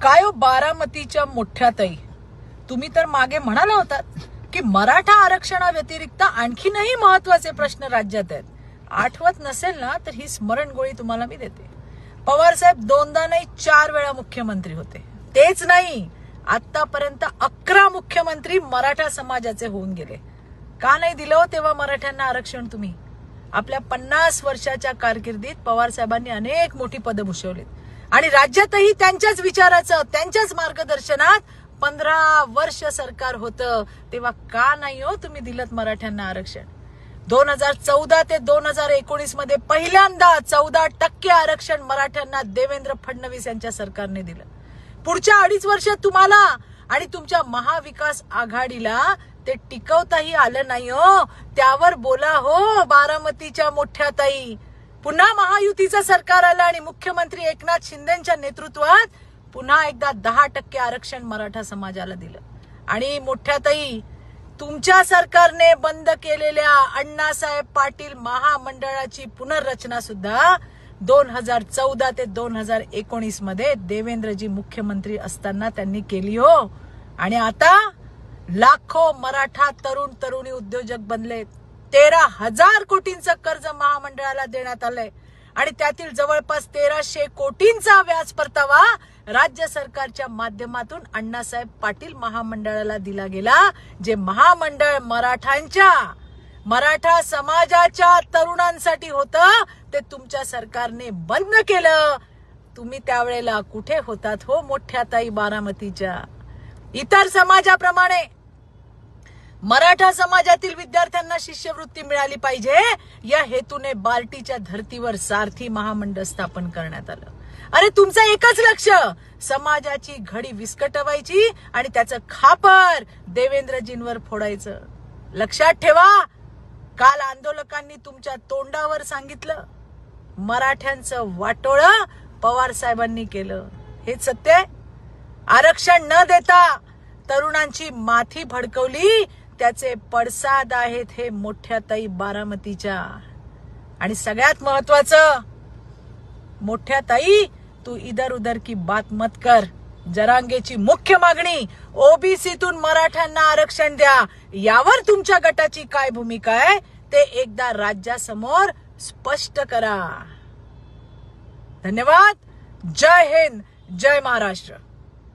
काय हो बारामतीच्या मोठ्या ताई, तुम्ही तर मागे म्हणाला होतात की मराठा आरक्षणाव्यतिरिक्त आणखीनही महत्वाचे प्रश्न राज्यात आहेत. आठवत नसेल ना तर ही स्मरणगोळी तुम्हाला मी देते. पवार साहेब 2दा नाही 4 वेळा मुख्यमंत्री होते. तेच नाही, आतापर्यंत 11 मुख्यमंत्री मराठा समाजाचे होऊन गेले. का नाही दिलं हो तेव्हा मराठ्यांना आरक्षण तुम्ही? आपल्या 50 वर्षाच्या कारकिर्दीत पवार साहेबांनी अनेक मोठी पदं भूषवलीत आणि राज्यातही त्यांच्याच विचाराचं, त्यांच्याच मार्गदर्शनात 15 वर्ष सरकार होतं. तेव्हा का नाही हो तुम्ही दिलत मराठ्यांना आरक्षण? 2014 ते 2019 मध्ये पहिल्यांदा 14% आरक्षण मराठ्यांना देवेंद्र फडणवीस यांच्या सरकारने दिलं. पुढच्या 2.5 वर्षात तुम्हाला आणि तुमच्या महाविकास आघाडीला ते टिकवताही आलं नाही हो. त्यावर बोला हो बारामतीच्या मोठ्या ताई. पुन्हा महायुतीचं सरकार आलं आणि मुख्यमंत्री एकनाथ शिंदेच्या नेतृत्वात पुन्हा एकदा 10% आरक्षण मराठा समाजाला दिलं. आणि मोठ्या ताई, तुमच्या सरकारने बंद केलेल्या अण्णासाहेब पाटील महामंडळाची पुनर्रचना सुद्धा 2014 ते 2019 मध्ये देवेंद्रजी मुख्यमंत्री असताना त्यांनी केली हो. आणि आता लाखो मराठा तरुण तरुणी उद्योजक बनलेत. 13,000 कोटींचं कर्ज महामंडळाला देण्यात आलंय आणि त्यातील जवळपास 1,300 कोटींचा व्याज परतावा राज्य सरकारच्या माध्यमातून अण्णासाहेब पाटील महामंडळाला दिला गेला. जे महामंडळ मराठा समाजाच्या तरुणांसाठी होतं ते तुमच्या सरकारने बंद केलं. तुम्ही त्यावेळेला कुठे होतात हो मोठ्या ताई बारामतीच्या? इतर समाजाप्रमाणे मराठा समाजातील विद्यार्थ्यांना शिष्यवृत्ती मिळाली पाहिजे या हेतूने बार्टीच्या धर्तीवर सारथी महामंडळ स्थापन करण्यात आलं. अरे तुमचं एकच लक्ष, समाजाची घडी विस्कटवायची आणि त्याचं खापर देवेंद्रजींवर फोडायचं. लक्षात ठेवा, काल आंदोलकांनी तुमच्या तोंडावर सांगितलं मराठ्यांचं वाटोळं पवार साहेबांनी केलं. हेच सत्य. आरक्षण न देता तरुणांची माथी भडकवली, त्याचे पडसाद आहेत हे मोठ्या ताई बारामतीच्या. आणि सगळ्यात महत्वाचं, मोठ्या ताई, तू इधर उधर की बात मत कर. जरांगेची मुख्य मागणी ओबीसीतून मराठ्यांना आरक्षण द्या. यावर तुमच्या गटाची काय भूमिका आहे ते एकदा राज्यासमोर स्पष्ट करा. धन्यवाद. जय हिंद, जय महाराष्ट्र.